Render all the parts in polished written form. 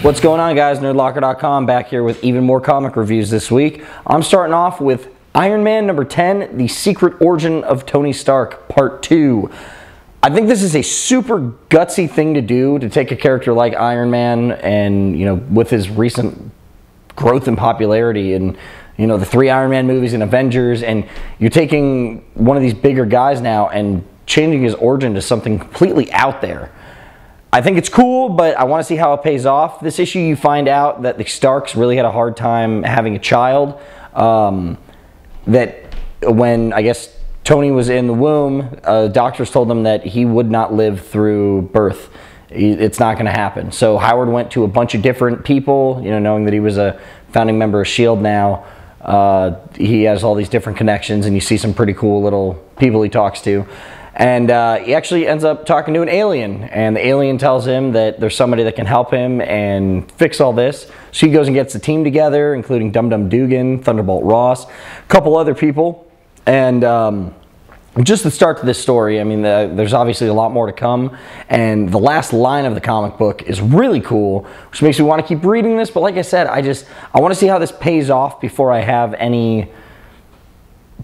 What's going on, guys? Nerdlocker.com back here with even more comic reviews this week. I'm starting off with Iron Man number 10, The Secret Origin of Tony Stark, Part 2. I think this is a super gutsy thing to do, to take a character like Iron Man and, you know, with his recent growth in popularity and, you know, the 3 Iron Man movies and Avengers, and you're taking one of these bigger guys now and changing his origin to something completely out there. I think it's cool, but I want to see how it pays off. This issue, you find out that the Starks really had a hard time having a child. That when, I guess, Tony was in the womb, doctors told him that he would not live through birth. It's not going to happen. So Howard went to a bunch of different people, you know, knowing that he was a founding member of S.H.I.E.L.D. now. He has all these different connections, and you see some pretty cool little people he talks to. And he actually ends up talking to an alien, and the alien tells him that there's somebody that can help him and fix all this. So he goes and gets the team together, including Dum Dum Dugan, Thunderbolt Ross, a couple other people. And just the start to this story, I mean, there's obviously a lot more to come, and the last line of the comic book is really cool, which makes me want to keep reading this. But like I said, I want to see how this pays off before I have any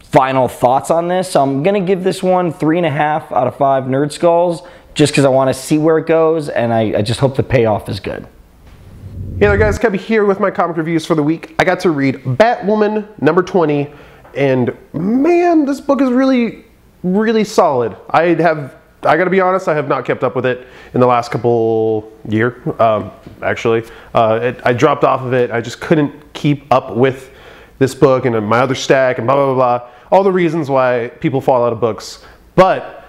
final thoughts on this. So I'm gonna give this one 3.5 out of 5 Nerd Skulls, just because I want to see where it goes, and I just hope the payoff is good. Hey there, guys, Kevin here with my comic reviews for the week. I got to read Batwoman number 20, and man, this book is really solid. I gotta be honest, I have not kept up with it in the last couple years, actually. I dropped off of it. I just couldn't keep up with this book and my other stack and blah, blah, blah, blah. All the reasons why people fall out of books. But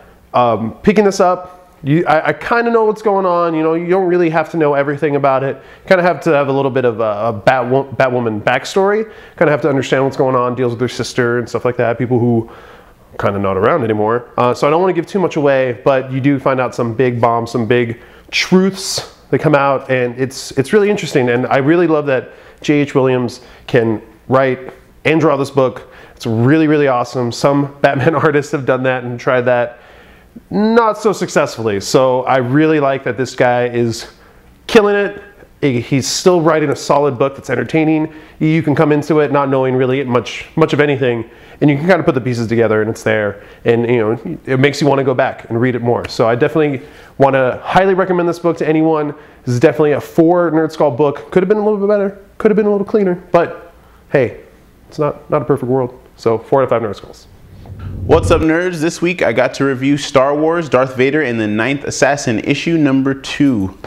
picking this up, I kind of know what's going on. You know, you don't really have to know everything about it. You kind of have to have a little bit of a Batwoman backstory. Kind of have to understand what's going on, deals with her sister and stuff like that. People who kind of not around anymore. So I don't want to give too much away, but you do find out some big bombs, some big truths that come out, and it's really interesting. And I really love that J.H. Williams can write and draw this book. It's really awesome. Some Batman artists have done that and tried that, not so successfully. So I really like that this guy is killing it. He's still writing a solid book that's entertaining. You can come into it not knowing really much of anything, and you can kind of put the pieces together, and it's there, and you know, it makes you want to go back and read it more. So I definitely want to highly recommend this book to anyone. This is definitely a 4 Nerd Skull book. Could have been a little bit better, could have been a little cleaner, but hey, it's not a perfect world. So 4 out of 5 Nerd Skulls. What's up, nerds? This week I got to review Star Wars, Darth Vader and the 9th Assassin, issue number 2.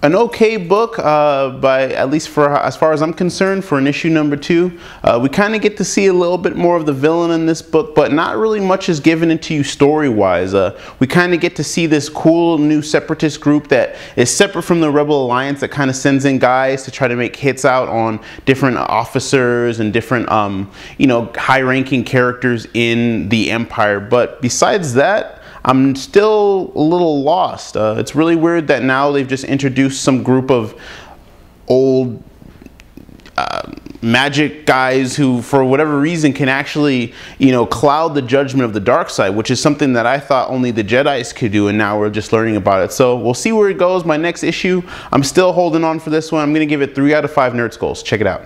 An okay book, at least for as far as I'm concerned, for an issue number 2. We kind of get to see a little bit more of the villain in this book, but not really much is given into you story-wise. We kind of get to see this cool new separatist group that is separate from the Rebel Alliance, that kind of sends in guys to try to make hits out on different officers and different, you know, high-ranking characters in the Empire. But besides that, I'm still a little lost. It's really weird that now they've just introduced some group of old magic guys who, for whatever reason, can actually, you know, cloud the judgment of the dark side, which is something that I thought only the Jedis could do, and now we're just learning about it. So we'll see where it goes. My next issue, I'm still holding on for this one. I'm going to give it 3 out of 5 Nerd Skulls. Check it out.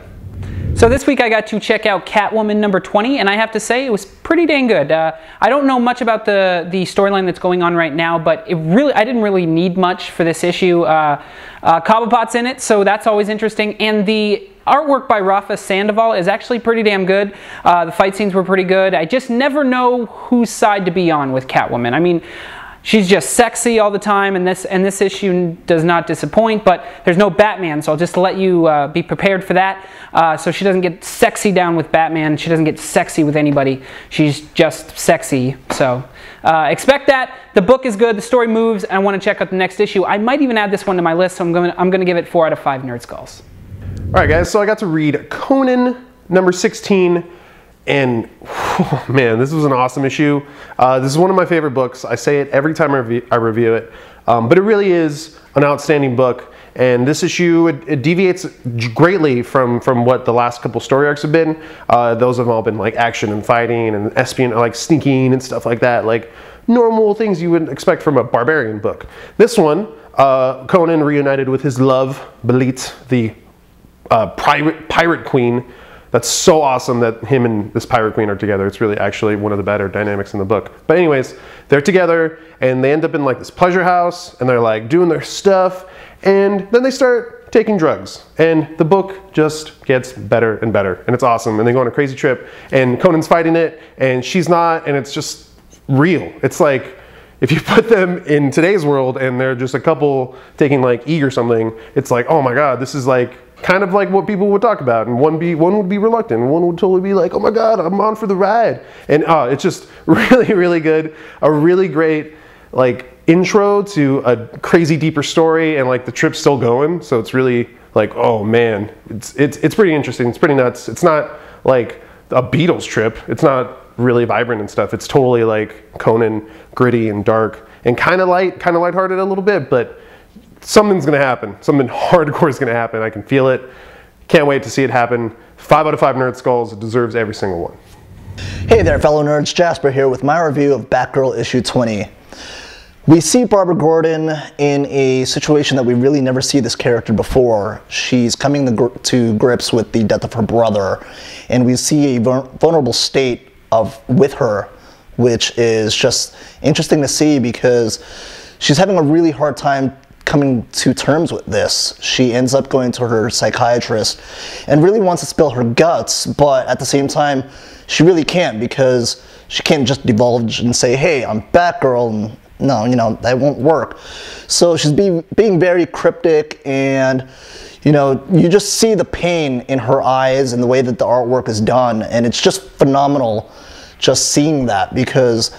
So this week I got to check out Catwoman number 20, and I have to say it was pretty dang good. I don't know much about the storyline that's going on right now, but I didn't really need much for this issue. Cobblepot's in it, so that's always interesting, and the artwork by Rafa Sandoval is actually pretty damn good. The fight scenes were pretty good. I just never know whose side to be on with Catwoman. I mean, she's just sexy all the time, and this issue does not disappoint, but there's no Batman, so I'll just let you be prepared for that. So she doesn't get sexy down with Batman. She doesn't get sexy with anybody. She's just sexy. So expect that. The book is good. The story moves. I want to check out the next issue. I might even add this one to my list, so I'm going to give it 4 out of 5 Nerd Skulls. All right, guys, so I got to read Conan number 16, and oh, man, this was an awesome issue. This is one of my favorite books. I say it every time I review it, but it really is an outstanding book. And this issue, it deviates greatly from what the last couple story arcs have been. Those have all been like action and fighting and espionage, like sneaking and stuff like that. Like normal things you would expect from a barbarian book. This one, Conan reunited with his love, Belit, the pirate queen. That's so awesome that him and this pirate queen are together. It's really actually one of the better dynamics in the book. But anyways, they're together and they end up in like this pleasure house and they're like doing their stuff, and then they start taking drugs, and the book just gets better and better, and it's awesome. And they go on a crazy trip and Conan's fighting it and she's not, and it's just real. It's like if you put them in today's world and they're just a couple taking like E or something, it's like, oh my god, this is like kind of like what people would talk about, and one would be reluctant, and one would totally be like, oh my god, I'm on for the ride. And it's just really, really good. A really great like intro to a crazy deeper story, and like the trip's still going, so it's really like, oh man, it's pretty interesting. It's pretty nuts. It's not like a Beatles trip. It's not really vibrant and stuff. It's totally like Conan, gritty and dark and kind of lighthearted a little bit, but something's gonna happen. Something hardcore is gonna happen. I can feel it. Can't wait to see it happen. 5 out of 5 Nerd Skulls. It deserves every single one. Hey there, fellow nerds. Jasper here with my review of Batgirl issue 20. We see Barbara Gordon in a situation that we really never see this character before. She's coming to grips with the death of her brother, and we see a vulnerable state with her, which is just interesting to see because she's having a really hard time coming to terms with this. She ends up going to her psychiatrist and really wants to spill her guts, but at the same time, she really can't, because she can't just divulge and say, hey, I'm Batgirl, and no, you know, that won't work. So she's being very cryptic, and you know, you just see the pain in her eyes and the way that the artwork is done, and it's just phenomenal just seeing that, because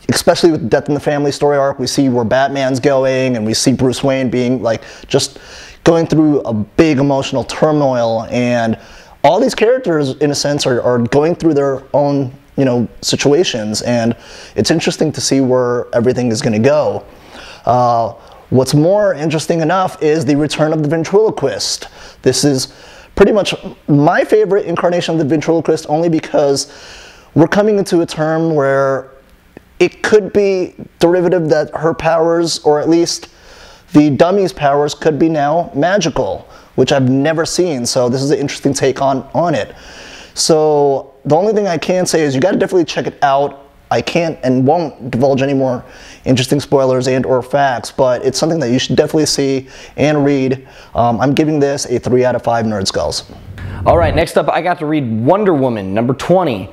especially with Death in the Family story arc, we see where Batman's going, and we see Bruce Wayne being like just going through a big emotional turmoil, and all these characters in a sense are going through their own, you know, situations, and it's interesting to see where everything is going to go. What's more interesting enough is the return of the ventriloquist. This is pretty much my favorite incarnation of the ventriloquist, only because we're coming into a term where it could be derivative that her powers, or at least the dummy's powers, could be now magical, which I've never seen. So this is an interesting take on it. So the only thing I can say is you got to definitely check it out. I can't and won't divulge any more interesting spoilers and or facts, but it's something that you should definitely see and read. I'm giving this a 3 out of 5 Nerd Skulls. All right, next up I got to read Wonder Woman number 20.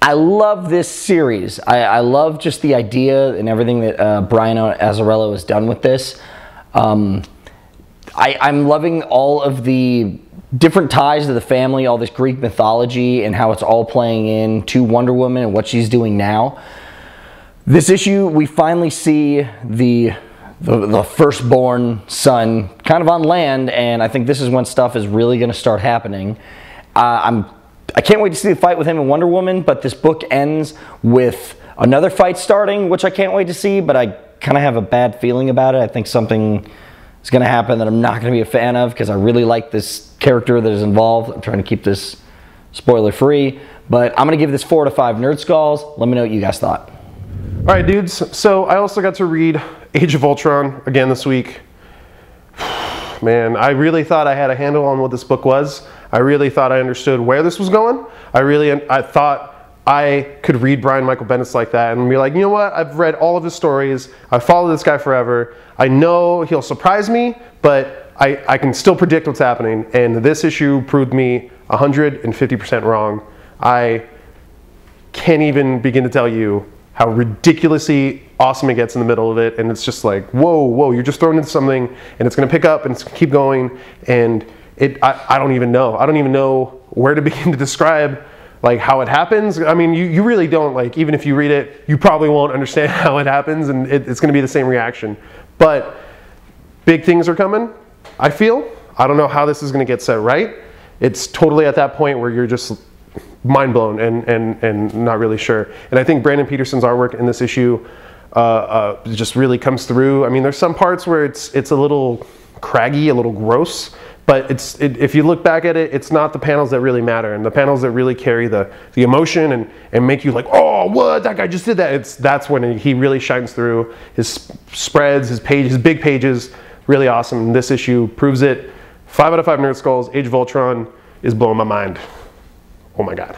I love this series. I love just the idea and everything that Brian Azzarello has done with this. I'm loving all of the different ties to the family, all this Greek mythology, and how it's all playing in to Wonder Woman and what she's doing now. This issue, we finally see the firstborn son kind of on land, and I think this is when stuff is really going to start happening. I can't wait to see the fight with him and Wonder Woman, but this book ends with another fight starting, which I can't wait to see, but I kind of have a bad feeling about it. I think something is going to happen that I'm not going to be a fan of, because I really like this character that is involved. I'm trying to keep this spoiler free, but I'm going to give this 4 out of 5 Nerd Skulls. Let me know what you guys thought. All right, dudes. So I also got to read Age of Ultron again this week. Man, I really thought I had a handle on what this book was. I really thought I understood where this was going. I thought I could read Brian Michael Bendis like that and be like, you know what? I've read all of his stories. I've followed this guy forever. I know he'll surprise me, but I can still predict what's happening. And this issue proved me 150% wrong. I can't even begin to tell you how ridiculously awesome it gets in the middle of it. And it's just like, whoa, you're just thrown into something, and it's going to pick up and it's going to keep going. And I don't even know. I don't even know where to begin to describe like how it happens. I mean, you really don't, like, even if you read it, you probably won't understand how it happens, and it's going to be the same reaction. But big things are coming, I feel. I don't know how this is going to get set right. It's totally at that point where you're just mind blown and not really sure. And I think Brandon Peterson's artwork in this issue just really comes through. I mean, there's some parts where it's a little craggy, a little gross, But if you look back at it, it's not the panels that really matter, and the panels that really carry the emotion and make you like, oh, what, that guy just did that. That's when he really shines through. His spreads, his big pages, really awesome. This issue proves it. 5 out of 5 Nerd Skulls. Age of Ultron is blowing my mind. Oh my God.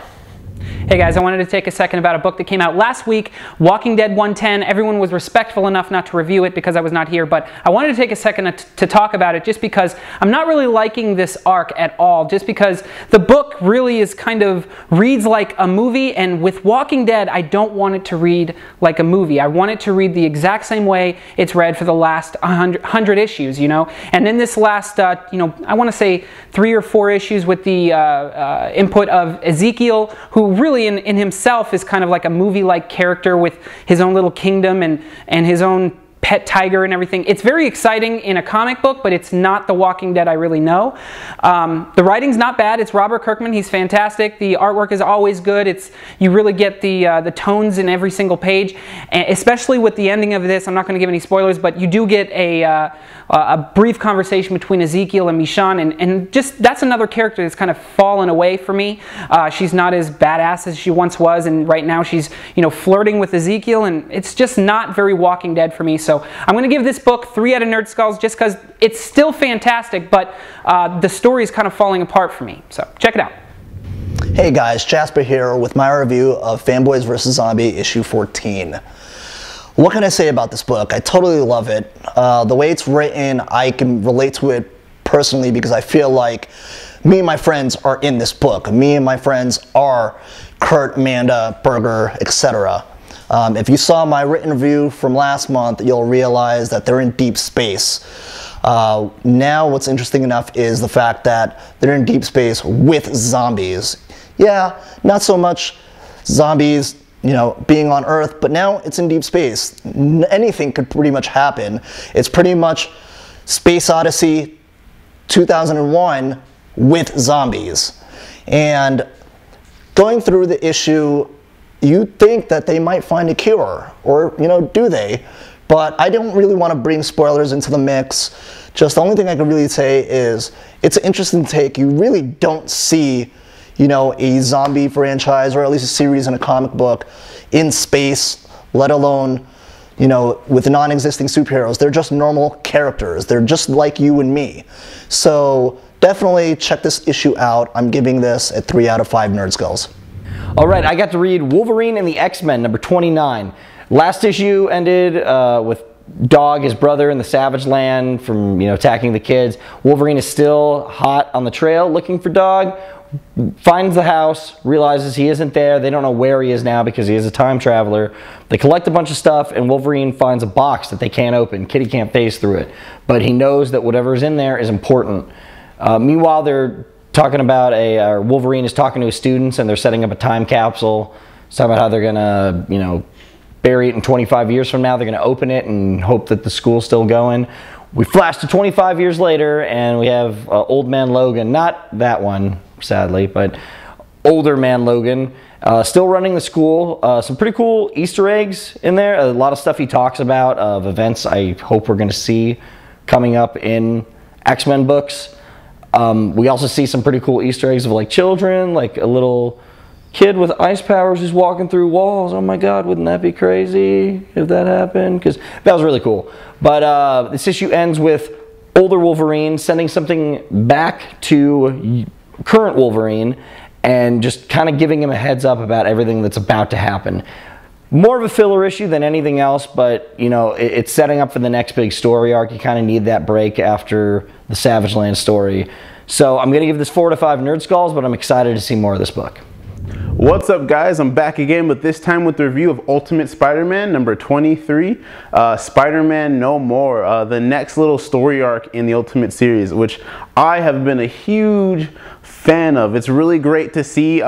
Hey guys, I wanted to take a second about a book that came out last week, Walking Dead 110. Everyone was respectful enough not to review it because I was not here, but I wanted to take a second to talk about it just because I'm not really liking this arc at all, just because the book really is reads like a movie, and with Walking Dead, I don't want it to read like a movie. I want it to read the exact same way it's read for the last 100 issues, you know? And in this last, I want to say 3 or 4 issues with the input of Ezekiel, who really in himself is kind of like a movie-like character with his own little kingdom and his own pet tiger and everything. It's very exciting in a comic book, but it's not the Walking Dead I really know. The writing's not bad. It's Robert Kirkman. He's fantastic. The artwork is always good. You really get the tones in every single page, and especially with the ending of this. I'm not going to give any spoilers, but you do get a brief conversation between Ezekiel and Michonne, and just that's another character that's kind of fallen away for me. She's not as badass as she once was, and right now she's flirting with Ezekiel, and it's just not very Walking Dead for me. So I'm going to give this book 3 out of Nerd Skulls just because it's still fantastic, but the story is kind of falling apart for me. So check it out. Hey guys, Jasper here with my review of Fanboys vs. Zombie issue 14. What can I say about this book? I totally love it. The way it's written, I can relate to it personally because I feel like me and my friends are in this book. Me and my friends are Kurt, Amanda, Berger, etc. If you saw my written review from last month, you'll realize that they're in deep space. Now what's interesting enough is the fact that they're in deep space with zombies. Yeah, not so much zombies being on Earth, but now it's in deep space. Anything could pretty much happen. It's pretty much Space Odyssey 2001 with zombies. And going through the issue, you think that they might find a cure, or do they? But I don't really want to bring spoilers into the mix. Just the only thing I can really say is it's an interesting take. You really don't see a zombie franchise, or at least a series in a comic book, in space, let alone, with non-existing superheroes. They're just normal characters. They're just like you and me. So definitely check this issue out. I'm giving this a 3 out of 5 Nerd Skulls. All right, I got to read Wolverine and the X-Men, number 29. Last issue ended with Dog, his brother, in the Savage Land from attacking the kids. Wolverine is still hot on the trail looking for Dog. Finds the house, realizes he isn't there. They don't know where he is now because he is a time traveler. They collect a bunch of stuff, and Wolverine finds a box that they can't open. Kitty can't phase through it, but he knows that whatever's in there is important. Meanwhile, they're talking about Wolverine is talking to his students, and they're setting up a time capsule. It's talking about how they're gonna, bury it in 25 years from now. They're gonna open it and hope that the school's still going. We flash to 25 years later, and we have Old Man Logan, not that one, sadly, but older man Logan, still running the school. Some pretty cool Easter eggs in there. A lot of stuff he talks about of events I hope we're going to see coming up in X-Men books. We also see some pretty cool Easter eggs of like children, like a little kid with ice powers who's walking through walls. Oh my God, wouldn't that be crazy if that happened? Because that was really cool. But this issue ends with older Wolverine sending something back to current Wolverine and just kind of giving him a heads up about everything that's about to happen. More of a filler issue than anything else, but it's setting up for the next big story arc. You kind of need that break after the Savage Land story. So I'm going to give this 4 to 5 Nerd Skulls, but I'm excited to see more of this book. What's up, guys? I'm back again, but this time with the review of Ultimate Spider-Man number 23, Spider-Man No More, the next little story arc in the Ultimate series, which I have been a huge fan of. It's really great to see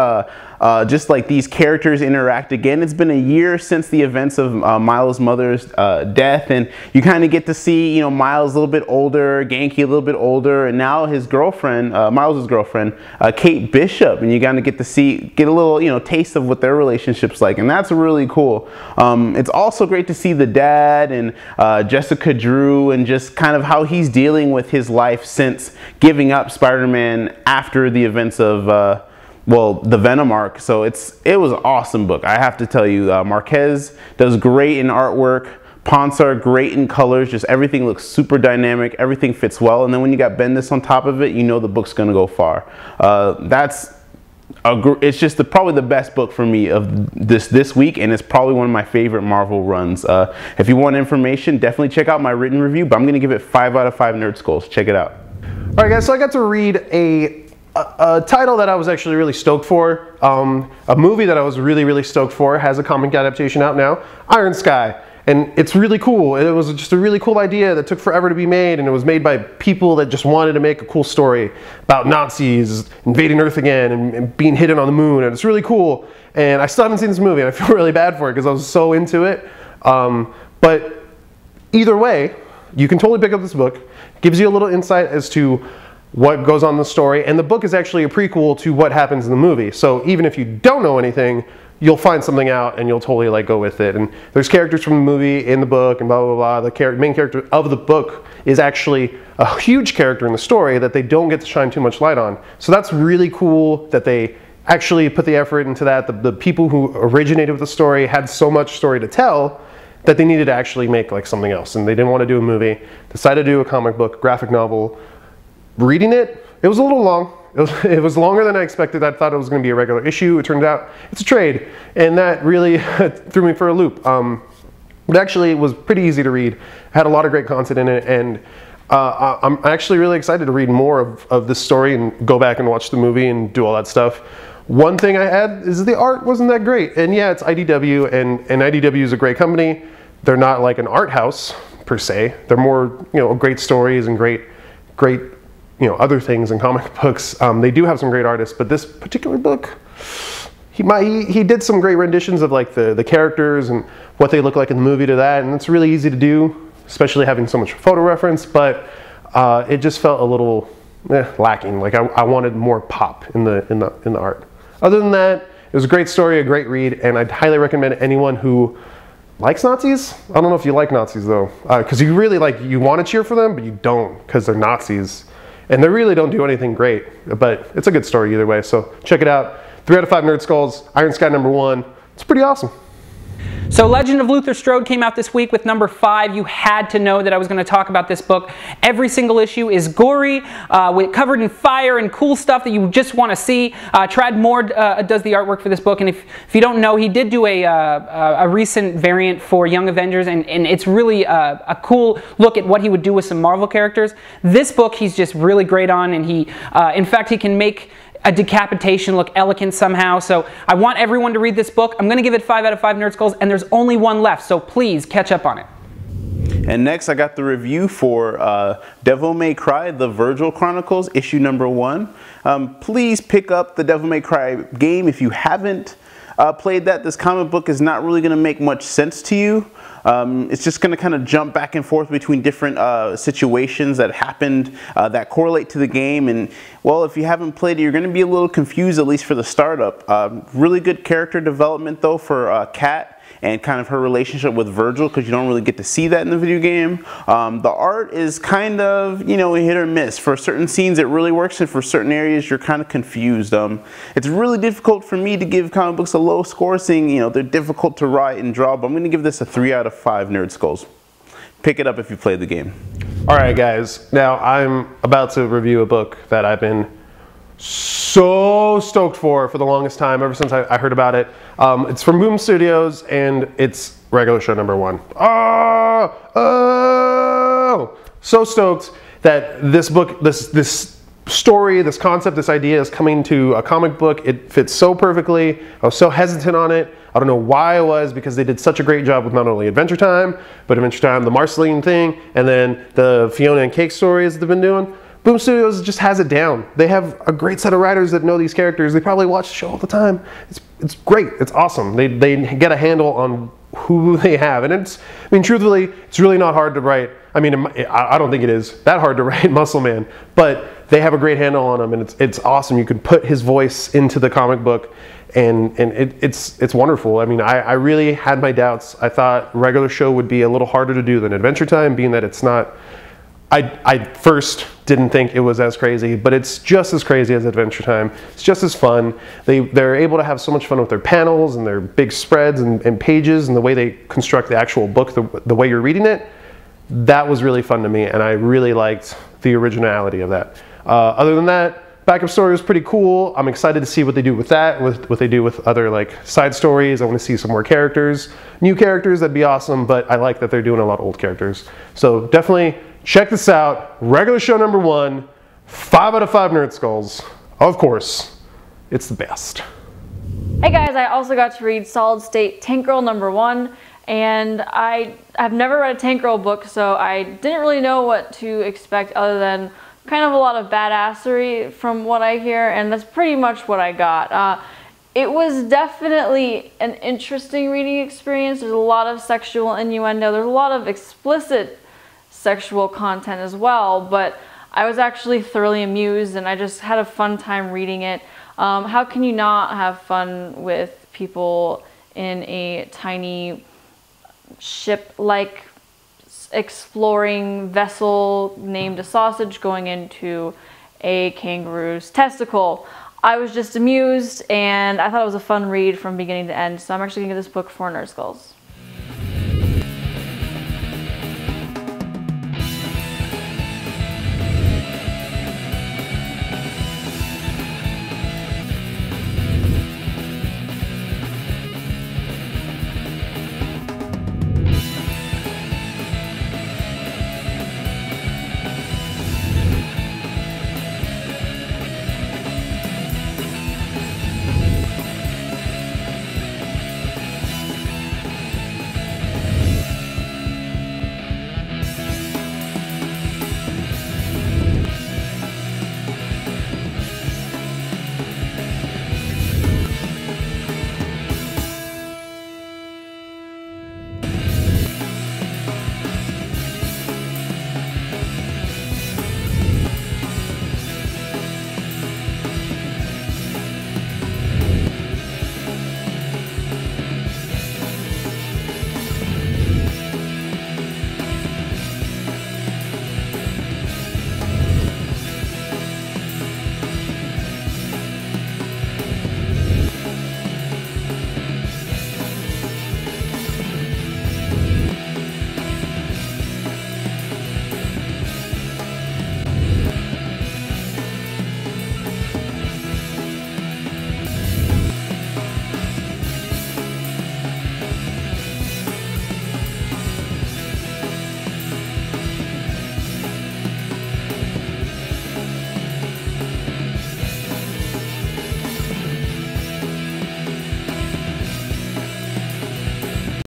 just like these characters interact again. It's been a year since the events of Miles' mother's death, and you kind of get to see, you know, Miles a little bit older, Genki a little bit older, and now his girlfriend, Miles' girlfriend, Kate Bishop, and you kind of get a little, you know, taste of what their relationship's like, and that's really cool. It's also great to see the dad and Jessica Drew, and just kind of how he's dealing with his life since giving up Spider-Man after the events of well, the Venom arc. So it was an awesome book, I have to tell you. Marquez does great in artwork. Ponce are great in colors. Just everything looks super dynamic. Everything fits well. And then when you got Bendis on top of it, you know the book's gonna go far. It's just probably the best book for me of this week, and it's probably one of my favorite Marvel runs. If you want information, definitely check out my written review, but I'm gonna give it 5 out of 5 Nerd Skulls. Check it out. All right, guys, so I got to read a title that I was actually really stoked for. A movie that I was really stoked for has a comic adaptation out now, Iron Sky. And it's really cool. It was just a really cool idea that took forever to be made, and it was made by people that just wanted to make a cool story about Nazis invading Earth again and being hidden on the moon, and it's really cool. And I still haven't seen this movie, and I feel really bad for it because I was so into it. But either way, you can totally pick up this book. It gives you a little insight as to what goes on in the story, and the book is actually a prequel to what happens in the movie. So even if you don't know anything, you'll find something out and you'll totally like go with it. And there's characters from the movie in the book and blah blah blah. The main character of the book is actually a huge character in the story that they don't get to shine too much light on. So that's really cool that they actually put the effort into that. The people who originated with the story had so much story to tell that they needed to actually make like something else, and they didn't want to do a movie. Decided to do a comic book, graphic novel. Reading it, it was a little long. It was longer than I expected. I thought it was going to be a regular issue. It turned out it's a trade, and that really threw me for a loop. It actually was pretty easy to read. It had a lot of great content in it, and I'm actually really excited to read more of this story and go back and watch the movie and do all that stuff. One thing I had is the art wasn't that great, and yeah, it's IDW, and IDW is a great company. They're not like an art house per se. They're more, you know, great stories and great you know, other things in comic books. They do have some great artists, but this particular book, he did some great renditions of like the characters and what they look like in the movie to that, and it's really easy to do, especially having so much photo reference, but it just felt a little lacking. Like I wanted more pop in the art. Other than that, it was a great story, a great read, and I'd highly recommend anyone who likes Nazis. I don't know if you like Nazis though, because you really you want to cheer for them, but you don't because they're Nazis. And they really don't do anything great, but it's a good story either way. So check it out. 3 out of 5 Nerd Skulls, Iron Sky #1. It's pretty awesome. So Legend of Luther Strode came out this week with number 5. You had to know that I was going to talk about this book. Every single issue is gory, covered in fire and cool stuff that you just want to see. Tradd Moore does the artwork for this book, and if you don't know, he did do a recent variant for Young Avengers, and it's really a cool look at what he would do with some Marvel characters. This book he's just really great on, and in fact, he can make a decapitation look elegant somehow. So I want everyone to read this book. I'm going to give it 5 out of 5 Nerd Skulls, and there's only one left, so please catch up on it. And next I got the review for Devil May Cry, the Vergil Chronicles, issue #1. Please pick up the Devil May Cry game if you haven't played that. This comic book is not really going to make much sense to you. It's just going to kind of jump back and forth between different situations that happened that correlate to the game. And, well, if you haven't played it, you're going to be a little confused, at least for the startup. Really good character development, though, for Kat and kind of her relationship with Vergil, because you don't really get to see that in the video game. The art is kind of, you know, hit or miss. For certain scenes it really works, and for certain areas you're kind of confused. It's really difficult for me to give comic books a low score, seeing, you know, they're difficult to write and draw, but I'm going to give this a 3 out of 5 Nerd Skulls. Pick it up if you played the game. Alright guys, now I'm about to review a book that I've been so stoked for the longest time, ever since I heard about it. It's from Boom Studios, and it's regular show #1. Oh, so stoked that this book, this story, this concept, this idea is coming to a comic book. It fits so perfectly. I was so hesitant on it. I don't know why I was, because they did such a great job with not only Adventure Time, but Adventure Time, the Marceline thing, and then the Fiona and Cake stories that they've been doing. Boom Studios just has it down. They have a great set of writers that know these characters. They probably watch the show all the time. It's great. It's awesome. They get a handle on who they have. And I mean, truthfully, it's really not hard to write. I mean, I don't think it is that hard to write Muscle Man, but they have a great handle on him, and it's awesome. You can put his voice into the comic book, and it's wonderful. I mean, I really had my doubts. I thought regular show would be a little harder to do than Adventure Time, being that it's not. I first didn't think it was as crazy, but it's just as crazy as Adventure Time. It's just as fun. They're able to have so much fun with their panels and their big spreads and pages and the way they construct the actual book, the way you're reading it. That was really fun to me, and I really liked the originality of that. Other than that, backup story was pretty cool. I'm excited to see what they do with that, what they do with other like side stories. I want to see some more characters, new characters. That'd be awesome. But I like that they're doing a lot of old characters. So definitely check this out. Regular show number 1, 5 out of 5 Nerd Skulls. Of course, it's the best. Hey guys, I also got to read Solid State Tank Girl number 1. And I've never read a Tank Girl book, so I didn't really know what to expect other than kind of a lot of badassery from what I hear, and that's pretty much what I got. It was definitely an interesting reading experience. There's a lot of sexual innuendo. There's a lot of explicit sexual content as well, but I was actually thoroughly amused, and I just had a fun time reading it. How can you not have fun with people in a tiny ship-like exploring vessel named a sausage going into a kangaroo's testicle? I was just amused, and I thought it was a fun read from beginning to end, so I'm actually going to give this book 4 Nerd Skulls.